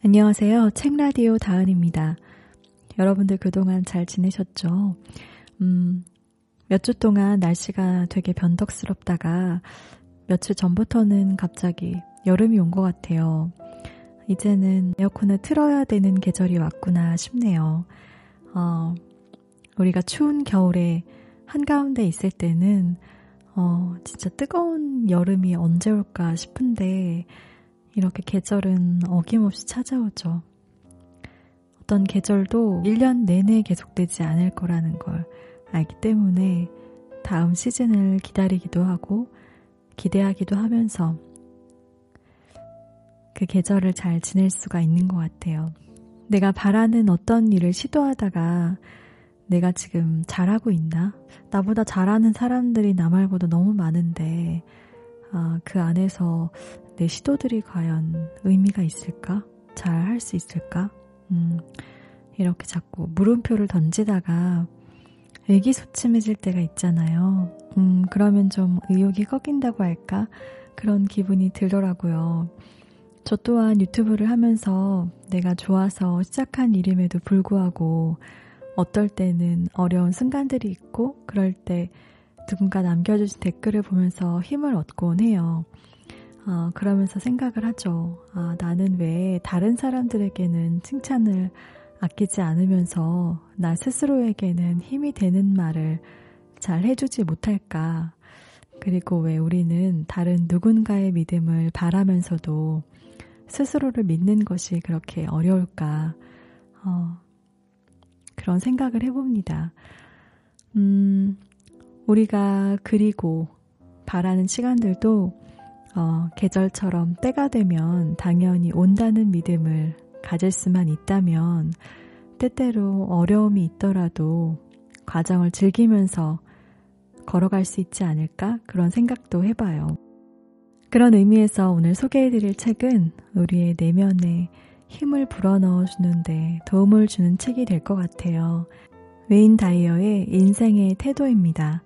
안녕하세요. 책라디오 다은입니다. 여러분들 그동안 잘 지내셨죠? 몇 주 동안 날씨가 되게 변덕스럽다가 며칠 전부터는 갑자기 여름이 온 것 같아요. 이제는 에어컨을 틀어야 되는 계절이 왔구나 싶네요. 우리가 추운 겨울에 한가운데 있을 때는 진짜 뜨거운 여름이 언제 올까 싶은데 이렇게 계절은 어김없이 찾아오죠. 어떤 계절도 1년 내내 계속되지 않을 거라는 걸 알기 때문에 다음 시즌을 기다리기도 하고 기대하기도 하면서 그 계절을 잘 지낼 수가 있는 것 같아요. 내가 바라는 어떤 일을 시도하다가 내가 지금 잘하고 있나? 나보다 잘하는 사람들이 나 말고도 너무 많은데 그 안에서 내 시도들이 과연 의미가 있을까? 잘 할 수 있을까? 이렇게 자꾸 물음표를 던지다가 의기소침해질 때가 있잖아요. 그러면 좀 의욕이 꺾인다고 할까? 그런 기분이 들더라고요. 저 또한 유튜브를 하면서 내가 좋아서 시작한 일임에도 불구하고 어떨 때는 어려운 순간들이 있고 그럴 때 누군가 남겨주신 댓글을 보면서 힘을 얻곤 해요. 그러면서 생각을 하죠. 나는 왜 다른 사람들에게는 칭찬을 아끼지 않으면서 나 스스로에게는 힘이 되는 말을 잘 해주지 못할까? 그리고 왜 우리는 다른 누군가의 믿음을 바라면서도 스스로를 믿는 것이 그렇게 어려울까? 그런 생각을 해봅니다. 우리가 그리고 바라는 시간들도 계절처럼 때가 되면 당연히 온다는 믿음을 가질 수만 있다면 때때로 어려움이 있더라도 과정을 즐기면서 걸어갈 수 있지 않을까? 그런 생각도 해봐요. 그런 의미에서 오늘 소개해드릴 책은 우리의 내면에 힘을 불어넣어주는데 도움을 주는 책이 될 것 같아요. 웨인 다이어의 인생의 태도입니다.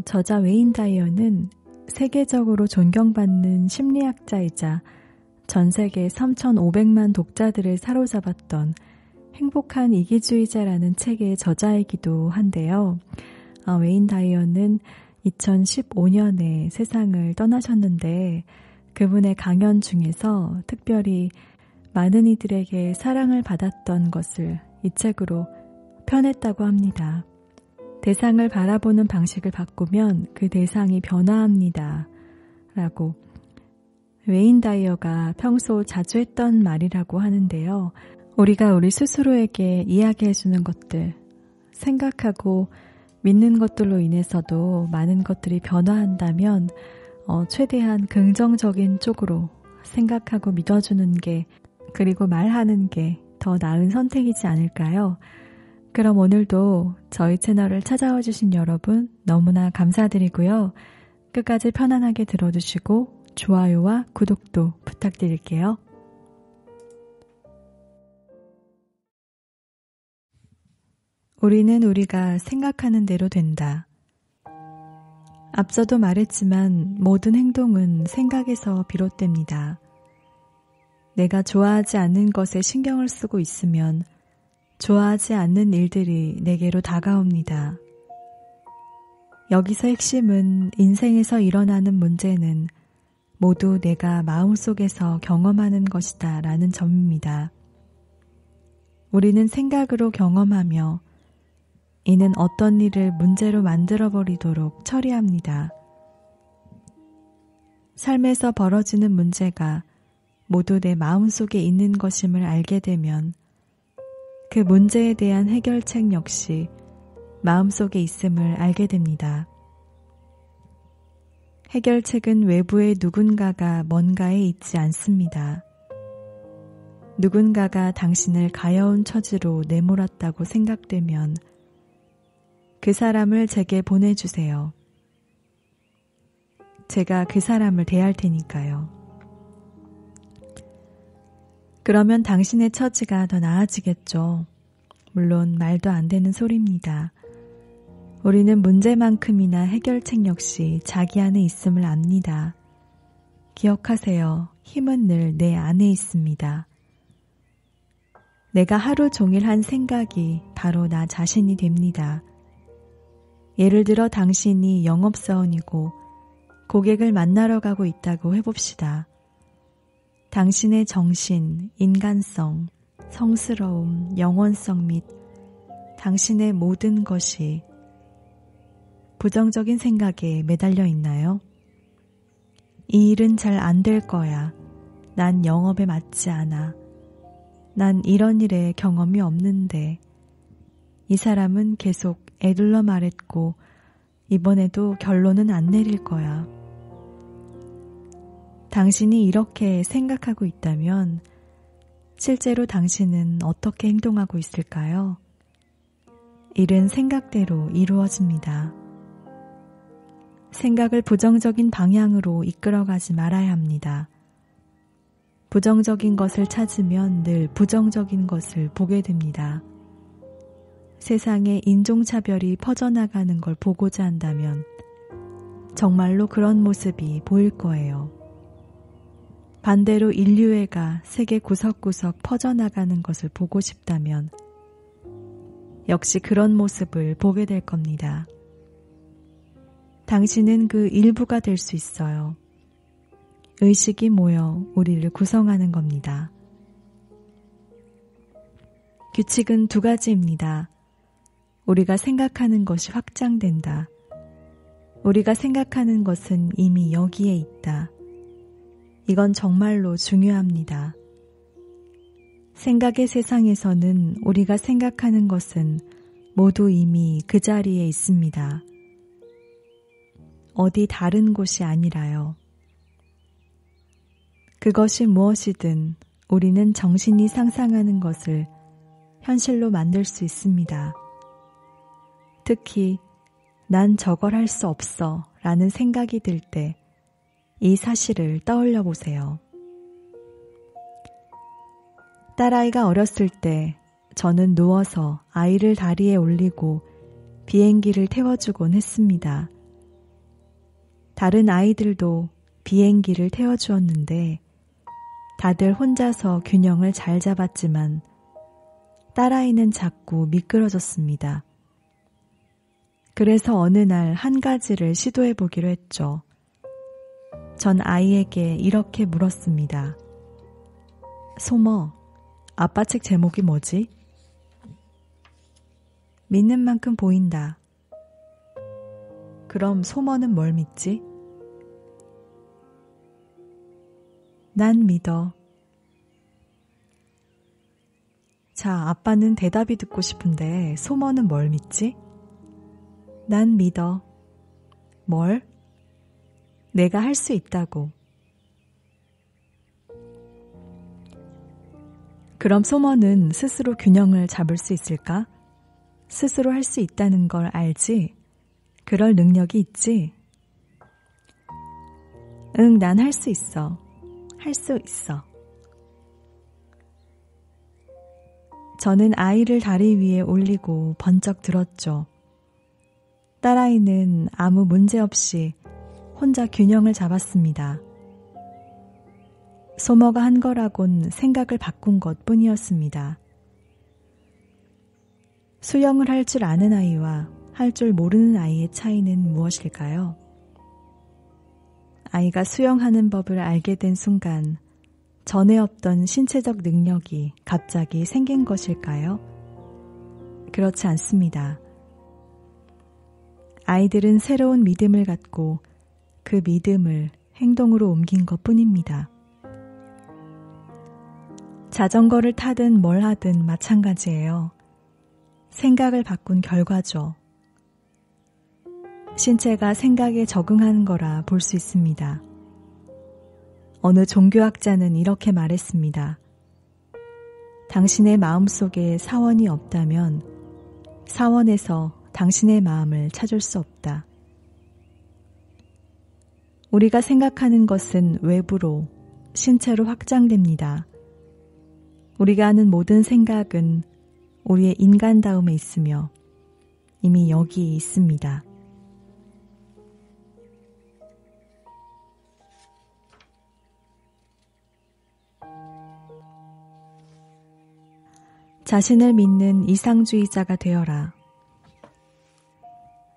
저자 웨인 다이어는 세계적으로 존경받는 심리학자이자 전 세계 3,500만 독자들을 사로잡았던 행복한 이기주의자라는 책의 저자이기도 한데요. 웨인 다이어는 2015년에 세상을 떠나셨는데 그분의 강연 중에서 특별히 많은 이들에게 사랑을 받았던 것을 이 책으로 펴냈다고 합니다. 대상을 바라보는 방식을 바꾸면 그 대상이 변화합니다. 라고 웨인 다이어가 평소 자주 했던 말이라고 하는데요. 우리가 우리 스스로에게 이야기해주는 것들, 생각하고 믿는 것들로 인해서도 많은 것들이 변화한다면 최대한 긍정적인 쪽으로 생각하고 믿어주는 게 그리고 말하는 게 더 나은 선택이지 않을까요? 그럼 오늘도 저희 채널을 찾아와 주신 여러분 너무나 감사드리고요. 끝까지 편안하게 들어주시고 좋아요와 구독도 부탁드릴게요. 우리는 우리가 생각하는 대로 된다. 앞서도 말했지만 모든 행동은 생각에서 비롯됩니다. 내가 좋아하지 않는 것에 신경을 쓰고 있으면 좋아하지 않는 일들이 내게로 다가옵니다. 여기서 핵심은 인생에서 일어나는 문제는 모두 내가 마음속에서 경험하는 것이다 라는 점입니다. 우리는 생각으로 경험하며 이는 어떤 일을 문제로 만들어버리도록 처리합니다. 삶에서 벌어지는 문제가 모두 내 마음속에 있는 것임을 알게 되면 그 문제에 대한 해결책 역시 마음속에 있음을 알게 됩니다. 해결책은 외부의 누군가가 뭔가에 있지 않습니다. 누군가가 당신을 가여운 처지로 내몰았다고 생각되면 그 사람을 제게 보내주세요. 제가 그 사람을 대할 테니까요. 그러면 당신의 처지가 더 나아지겠죠. 물론 말도 안 되는 소리입니다. 우리는 문제만큼이나 해결책 역시 자기 안에 있음을 압니다. 기억하세요. 힘은 늘 내 안에 있습니다. 내가 하루 종일 한 생각이 바로 나 자신이 됩니다. 예를 들어 당신이 영업사원이고 고객을 만나러 가고 있다고 해봅시다. 당신의 정신, 인간성, 성스러움, 영원성 및 당신의 모든 것이 부정적인 생각에 매달려 있나요? 이 일은 잘 안 될 거야. 난 영업에 맞지 않아. 난 이런 일에 경험이 없는데. 이 사람은 계속 애둘러 말했고 이번에도 결론은 안 내릴 거야. 당신이 이렇게 생각하고 있다면 실제로 당신은 어떻게 행동하고 있을까요? 일은 생각대로 이루어집니다. 생각을 부정적인 방향으로 이끌어가지 말아야 합니다. 부정적인 것을 찾으면 늘 부정적인 것을 보게 됩니다. 세상에 인종차별이 퍼져나가는 걸 보고자 한다면 정말로 그런 모습이 보일 거예요. 반대로 인류애가 세계 구석구석 퍼져나가는 것을 보고 싶다면 역시 그런 모습을 보게 될 겁니다. 당신은 그 일부가 될 수 있어요. 의식이 모여 우리를 구성하는 겁니다. 규칙은 두 가지입니다. 우리가 생각하는 것이 확장된다. 우리가 생각하는 것은 이미 여기에 있다. 이건 정말로 중요합니다. 생각의 세상에서는 우리가 생각하는 것은 모두 이미 그 자리에 있습니다. 어디 다른 곳이 아니라요. 그것이 무엇이든 우리는 정신이 상상하는 것을 현실로 만들 수 있습니다. 특히 난 저걸 할 수 없어 라는 생각이 들 때 이 사실을 떠올려 보세요. 딸아이가 어렸을 때 저는 누워서 아이를 다리에 올리고 비행기를 태워주곤 했습니다. 다른 아이들도 비행기를 태워주었는데 다들 혼자서 균형을 잘 잡았지만 딸아이는 자꾸 미끄러졌습니다. 그래서 어느 날 한 가지를 시도해 보기로 했죠. 전 아이에게 이렇게 물었습니다. 소머, 아빠 책 제목이 뭐지? 믿는 만큼 보인다. 그럼 소머는 뭘 믿지? 난 믿어. 자, 아빠는 대답이 듣고 싶은데 소머는 뭘 믿지? 난 믿어. 뭘? 내가 할 수 있다고. 그럼 소머는 스스로 균형을 잡을 수 있을까? 스스로 할 수 있다는 걸 알지? 그럴 능력이 있지? 응, 난 할 수 있어. 할 수 있어. 저는 아이를 다리 위에 올리고 번쩍 들었죠. 딸아이는 아무 문제 없이 혼자 균형을 잡았습니다. 소머가 한 거라곤 생각을 바꾼 것 뿐이었습니다. 수영을 할 줄 아는 아이와 할 줄 모르는 아이의 차이는 무엇일까요? 아이가 수영하는 법을 알게 된 순간 전에 없던 신체적 능력이 갑자기 생긴 것일까요? 그렇지 않습니다. 아이들은 새로운 믿음을 갖고 그 믿음을 행동으로 옮긴 것 뿐입니다. 자전거를 타든 뭘 하든 마찬가지예요. 생각을 바꾼 결과죠. 신체가 생각에 적응하는 거라 볼 수 있습니다. 어느 종교학자는 이렇게 말했습니다. 당신의 마음속에 사원이 없다면 사원에서 당신의 마음을 찾을 수 없다. 우리가 생각하는 것은 외부로, 신체로 확장됩니다. 우리가 하는 모든 생각은 우리의 인간다움에 있으며 이미 여기 있습니다. 자신을 믿는 이상주의자가 되어라.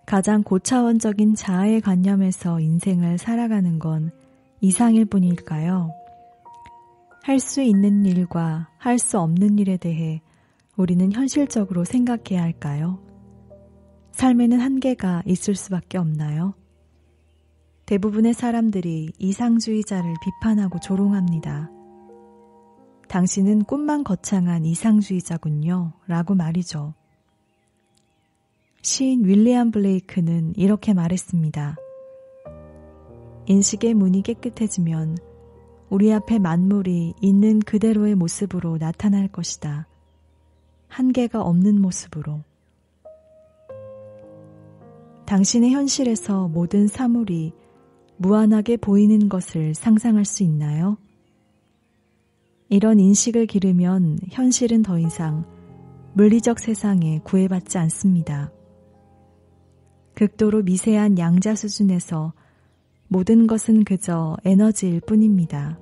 가장 고차원적인 자아의 관념에서 인생을 살아가는 건 이상일 뿐일까요? 할 수 있는 일과 할 수 없는 일에 대해 우리는 현실적으로 생각해야 할까요? 삶에는 한계가 있을 수밖에 없나요? 대부분의 사람들이 이상주의자를 비판하고 조롱합니다. 당신은 꿈만 거창한 이상주의자군요. 라고 말이죠. 시인 윌리엄 블레이크는 이렇게 말했습니다. 인식의 문이 깨끗해지면 우리 앞에 만물이 있는 그대로의 모습으로 나타날 것이다. 한계가 없는 모습으로. 당신의 현실에서 모든 사물이 무한하게 보이는 것을 상상할 수 있나요? 이런 인식을 기르면 현실은 더 이상 물리적 세상에 구애받지 않습니다. 극도로 미세한 양자 수준에서 모든 것은 그저 에너지일 뿐입니다.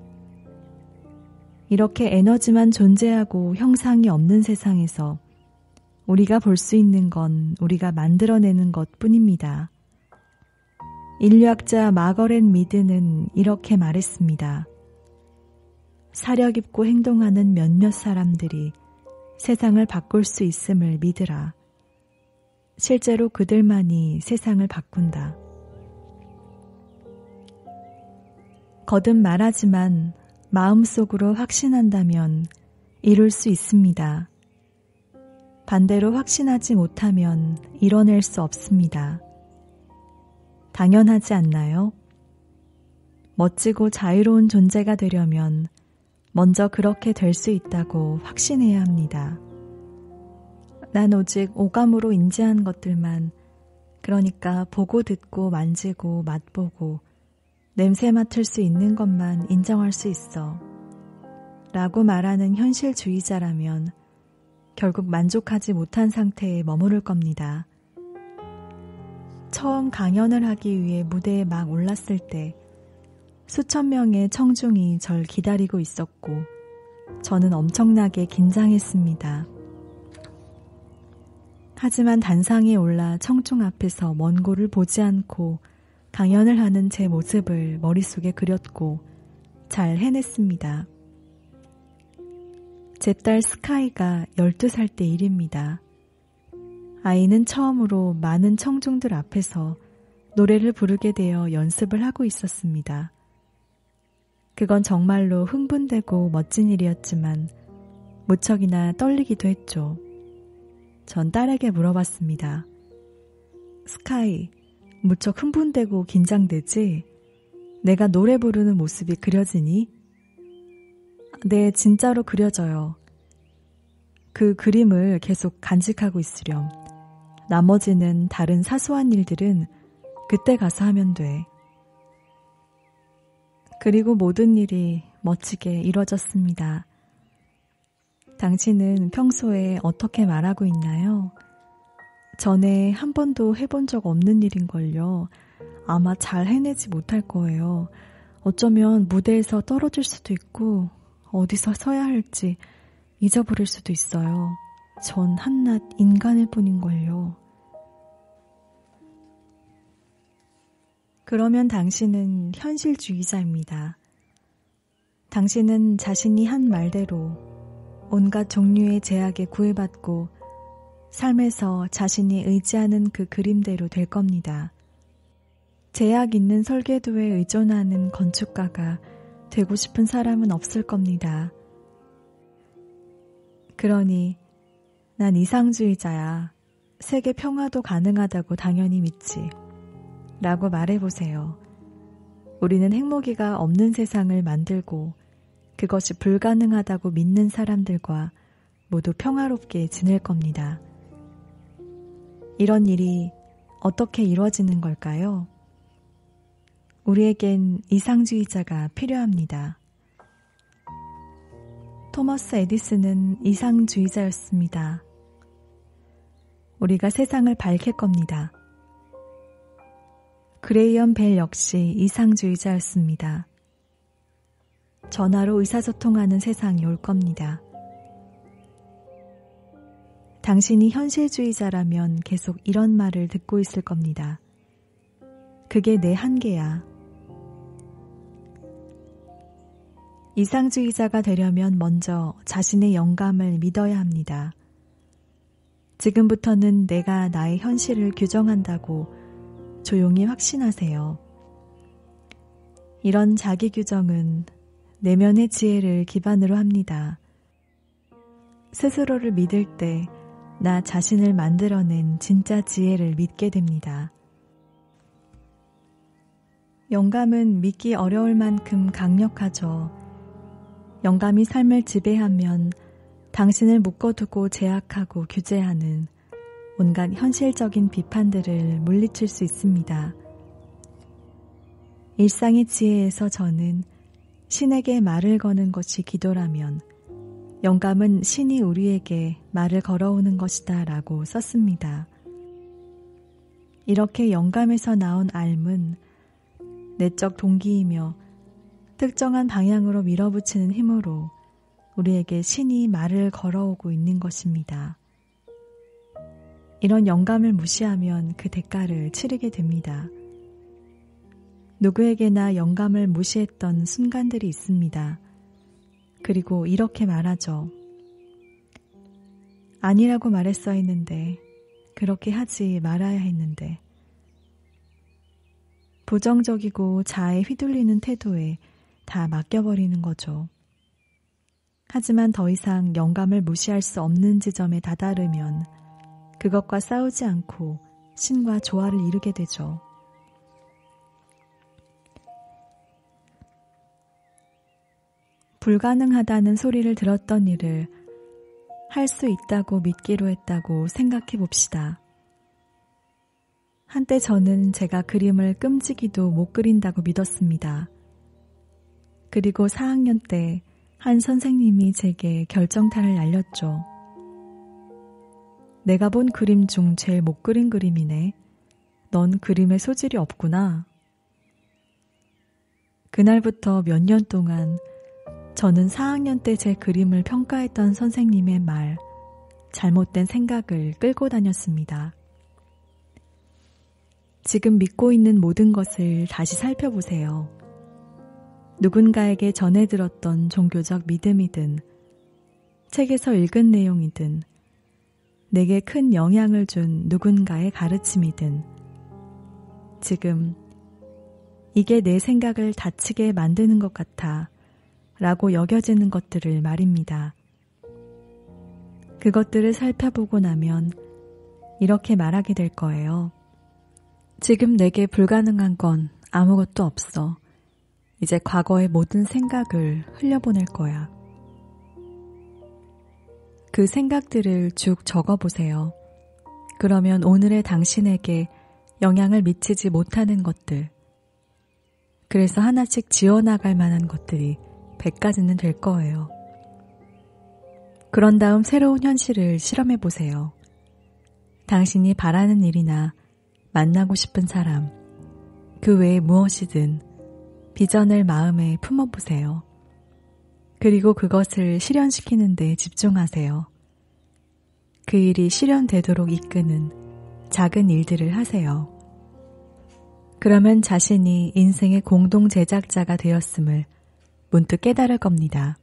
이렇게 에너지만 존재하고 형상이 없는 세상에서 우리가 볼 수 있는 건 우리가 만들어내는 것 뿐입니다. 인류학자 마거렛 미드는 이렇게 말했습니다. 사려 깊고 행동하는 몇몇 사람들이 세상을 바꿀 수 있음을 믿으라. 실제로 그들만이 세상을 바꾼다. 거듭 말하지만 마음속으로 확신한다면 이룰 수 있습니다. 반대로 확신하지 못하면 이뤄낼 수 없습니다. 당연하지 않나요? 멋지고 자유로운 존재가 되려면 먼저 그렇게 될 수 있다고 확신해야 합니다. 난 오직 오감으로 인지한 것들만, 그러니까 보고 듣고 만지고 맛보고 냄새 맡을 수 있는 것만 인정할 수 있어 라고 말하는 현실주의자라면 결국 만족하지 못한 상태에 머무를 겁니다. 처음 강연을 하기 위해 무대에 막 올랐을 때 수천 명의 청중이 절 기다리고 있었고 저는 엄청나게 긴장했습니다. 하지만 단상에 올라 청중 앞에서 먼 곳을 보지 않고 강연을 하는 제 모습을 머릿속에 그렸고 잘 해냈습니다. 제 딸 스카이가 12살 때 일입니다. 아이는 처음으로 많은 청중들 앞에서 노래를 부르게 되어 연습을 하고 있었습니다. 그건 정말로 흥분되고 멋진 일이었지만 무척이나 떨리기도 했죠. 전 딸에게 물어봤습니다. 스카이, 무척 흥분되고 긴장되지? 내가 노래 부르는 모습이 그려지니? 네, 진짜로 그려져요. 그 그림을 계속 간직하고 있으렴. 나머지는 다른 사소한 일들은 그때 가서 하면 돼. 그리고 모든 일이 멋지게 이루어졌습니다. 당신은 평소에 어떻게 말하고 있나요? 전에 한 번도 해본 적 없는 일인걸요. 아마 잘 해내지 못할 거예요. 어쩌면 무대에서 떨어질 수도 있고 어디서 서야 할지 잊어버릴 수도 있어요. 전 한낱 인간일 뿐인걸요. 그러면 당신은 현실주의자입니다. 당신은 자신이 한 말대로 온갖 종류의 제약에 구애받고 삶에서 자신이 의지하는 그 그림대로 될 겁니다. 제약 있는 설계도에 의존하는 건축가가 되고 싶은 사람은 없을 겁니다. 그러니 난 이상주의자야. 세계 평화도 가능하다고 당연히 믿지. 라고 말해보세요. 우리는 핵무기가 없는 세상을 만들고 그것이 불가능하다고 믿는 사람들과 모두 평화롭게 지낼 겁니다. 이런 일이 어떻게 이루어지는 걸까요? 우리에겐 이상주의자가 필요합니다. 토머스 에디슨은 이상주의자였습니다. 우리가 세상을 밝힐 겁니다. 그레이엄 벨 역시 이상주의자였습니다. 전화로 의사소통하는 세상이 올 겁니다. 당신이 현실주의자라면 계속 이런 말을 듣고 있을 겁니다. 그게 내 한계야. 이상주의자가 되려면 먼저 자신의 영감을 믿어야 합니다. 지금부터는 내가 나의 현실을 규정한다고 조용히 확신하세요. 이런 자기 규정은 내면의 지혜를 기반으로 합니다. 스스로를 믿을 때 나 자신을 만들어낸 진짜 지혜를 믿게 됩니다. 영감은 믿기 어려울 만큼 강력하죠. 영감이 삶을 지배하면 당신을 묶어두고 제약하고 규제하는 온갖 현실적인 비판들을 물리칠 수 있습니다. 일상의 지혜에서 저는 신에게 말을 거는 것이 기도라면 영감은 신이 우리에게 말을 걸어오는 것이다 라고 썼습니다. 이렇게 영감에서 나온 삶은 내적 동기이며 특정한 방향으로 밀어붙이는 힘으로 우리에게 신이 말을 걸어오고 있는 것입니다. 이런 영감을 무시하면 그 대가를 치르게 됩니다. 누구에게나 영감을 무시했던 순간들이 있습니다. 그리고 이렇게 말하죠. 아니라고 말했어야 했는데, 그렇게 하지 말아야 했는데. 부정적이고 자아에 휘둘리는 태도에 다 맡겨버리는 거죠. 하지만 더 이상 영감을 무시할 수 없는 지점에 다다르면 그것과 싸우지 않고 신과 조화를 이루게 되죠. 불가능하다는 소리를 들었던 일을 할 수 있다고 믿기로 했다고 생각해 봅시다. 한때 저는 제가 그림을 끔찍이도 못 그린다고 믿었습니다. 그리고 4학년 때 한 선생님이 제게 결정타를 날렸죠. 내가 본 그림 중 제일 못 그린 그림이네. 넌 그림에 소질이 없구나. 그날부터 몇 년 동안 저는 4학년 때 제 그림을 평가했던 선생님의 말, 잘못된 생각을 끌고 다녔습니다. 지금 믿고 있는 모든 것을 다시 살펴보세요. 누군가에게 전해 들었던 종교적 믿음이든, 책에서 읽은 내용이든, 내게 큰 영향을 준 누군가의 가르침이든, 지금 이게 내 생각을 다치게 만드는 것 같아 라고 여겨지는 것들을 말입니다. 그것들을 살펴보고 나면 이렇게 말하게 될 거예요. 지금 내게 불가능한 건 아무것도 없어. 이제 과거의 모든 생각을 흘려보낼 거야. 그 생각들을 쭉 적어보세요. 그러면 오늘의 당신에게 영향을 미치지 못하는 것들, 그래서 하나씩 지워나갈 만한 것들이 100가지는 될 거예요. 그런 다음 새로운 현실을 실험해보세요. 당신이 바라는 일이나 만나고 싶은 사람, 그 외에 무엇이든 비전을 마음에 품어보세요. 그리고 그것을 실현시키는 데 집중하세요. 그 일이 실현되도록 이끄는 작은 일들을 하세요. 그러면 자신이 인생의 공동 제작자가 되었음을 문득 깨달을 겁니다.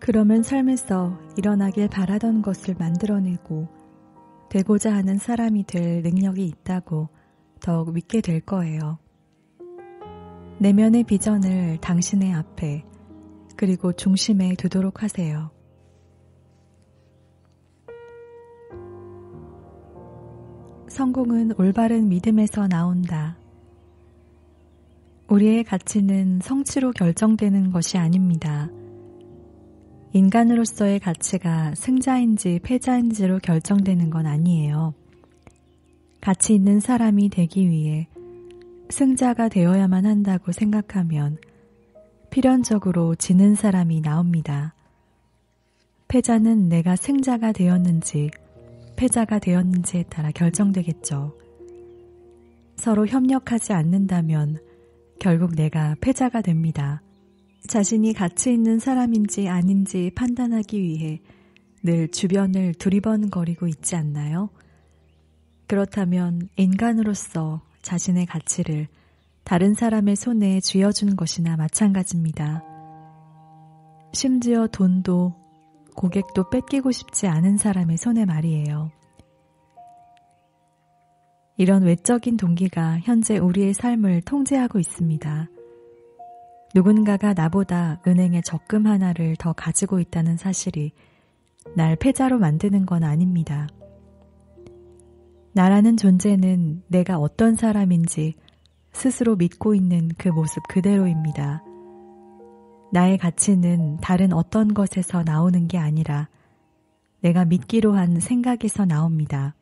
그러면 삶에서 일어나길 바라던 것을 만들어내고 되고자 하는 사람이 될 능력이 있다고 더욱 믿게 될 거예요. 내면의 비전을 당신의 앞에 그리고 중심에 두도록 하세요. 성공은 올바른 믿음에서 나온다. 우리의 가치는 성취로 결정되는 것이 아닙니다. 인간으로서의 가치가 승자인지 패자인지로 결정되는 건 아니에요. 가치 있는 사람이 되기 위해 승자가 되어야만 한다고 생각하면 필연적으로 지는 사람이 나옵니다. 패자는 내가 승자가 되었는지 패자가 되었는지에 따라 결정되겠죠. 서로 협력하지 않는다면 결국 내가 패자가 됩니다. 자신이 가치 있는 사람인지 아닌지 판단하기 위해 늘 주변을 두리번거리고 있지 않나요? 그렇다면 인간으로서 자신의 가치를 다른 사람의 손에 쥐어준 것이나 마찬가지입니다. 심지어 돈도 고객도 뺏기고 싶지 않은 사람의 손에 말이에요. 이런 외적인 동기가 현재 우리의 삶을 통제하고 있습니다. 누군가가 나보다 은행에 적금 하나를 더 가지고 있다는 사실이 날 패자로 만드는 건 아닙니다. 나라는 존재는 내가 어떤 사람인지 스스로 믿고 있는 그 모습 그대로입니다. 나의 가치는 다른 어떤 것에서 나오는 게 아니라 내가 믿기로 한 생각에서 나옵니다.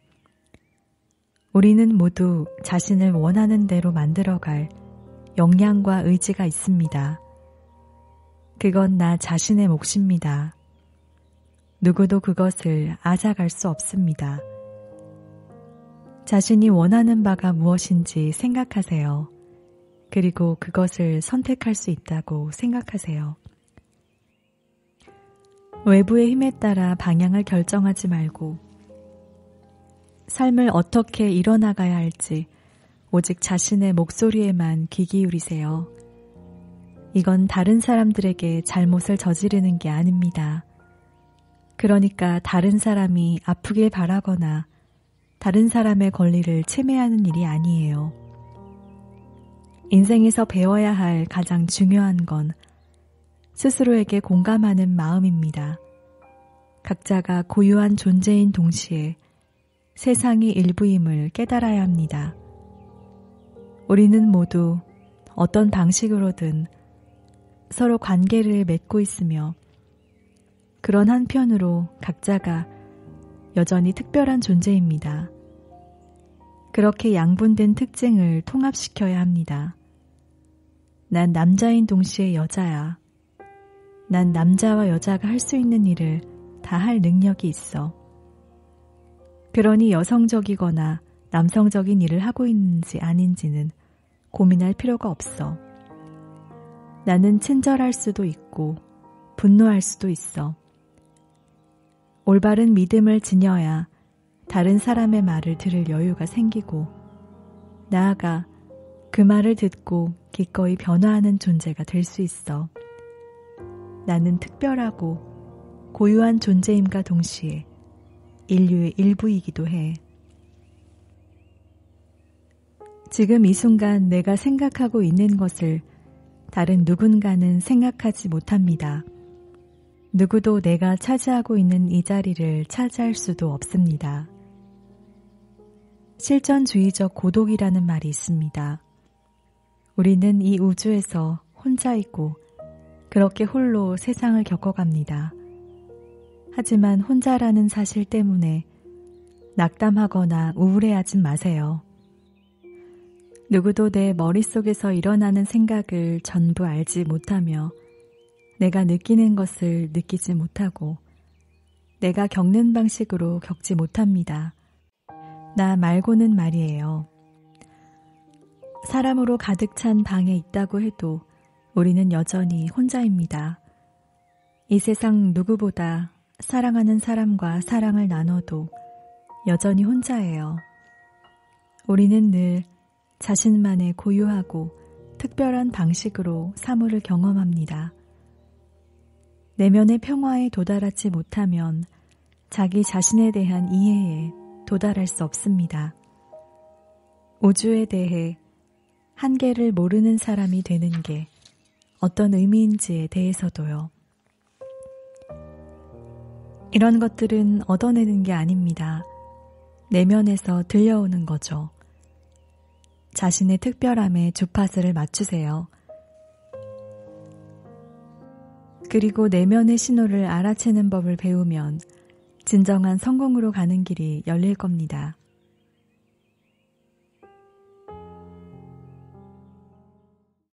우리는 모두 자신을 원하는 대로 만들어갈 역량과 의지가 있습니다. 그건 나 자신의 몫입니다. 누구도 그것을 앗아갈 수 없습니다. 자신이 원하는 바가 무엇인지 생각하세요. 그리고 그것을 선택할 수 있다고 생각하세요. 외부의 힘에 따라 방향을 결정하지 말고 삶을 어떻게 이뤄나가야 할지 오직 자신의 목소리에만 귀 기울이세요. 이건 다른 사람들에게 잘못을 저지르는 게 아닙니다. 그러니까 다른 사람이 아프길 바라거나 다른 사람의 권리를 침해하는 일이 아니에요. 인생에서 배워야 할 가장 중요한 건 스스로에게 공감하는 마음입니다. 각자가 고유한 존재인 동시에 세상의 일부임을 깨달아야 합니다. 우리는 모두 어떤 방식으로든 서로 관계를 맺고 있으며 그런 한편으로 각자가 여전히 특별한 존재입니다. 그렇게 양분된 특징을 통합시켜야 합니다. 난 남자인 동시에 여자야. 난 남자와 여자가 할 수 있는 일을 다 할 능력이 있어. 그러니 여성적이거나 남성적인 일을 하고 있는지 아닌지는 고민할 필요가 없어. 나는 친절할 수도 있고 분노할 수도 있어. 올바른 믿음을 지녀야 다른 사람의 말을 들을 여유가 생기고 나아가 그 말을 듣고 기꺼이 변화하는 존재가 될 수 있어. 나는 특별하고 고유한 존재임과 동시에 인류의 일부이기도 해. 지금 이 순간 내가 생각하고 있는 것을 다른 누군가는 생각하지 못합니다. 누구도 내가 차지하고 있는 이 자리를 차지할 수도 없습니다. 실존주의적 고독이라는 말이 있습니다. 우리는 이 우주에서 혼자이고 그렇게 홀로 세상을 겪어갑니다. 하지만 혼자라는 사실 때문에 낙담하거나 우울해하진 마세요. 누구도 내 머릿속에서 일어나는 생각을 전부 알지 못하며 내가 느끼는 것을 느끼지 못하고 내가 겪는 방식으로 겪지 못합니다. 나 말고는 말이에요. 사람으로 가득 찬 방에 있다고 해도 우리는 여전히 혼자입니다. 이 세상 누구보다 사랑하는 사람과 사랑을 나눠도 여전히 혼자예요. 우리는 늘 자신만의 고유하고 특별한 방식으로 사물을 경험합니다. 내면의 평화에 도달하지 못하면 자기 자신에 대한 이해에 도달할 수 없습니다. 우주에 대해 한계를 모르는 사람이 되는 게 어떤 의미인지에 대해서도요. 이런 것들은 얻어내는 게 아닙니다. 내면에서 들려오는 거죠. 자신의 특별함에 주파수를 맞추세요. 그리고 내면의 신호를 알아채는 법을 배우면 진정한 성공으로 가는 길이 열릴 겁니다.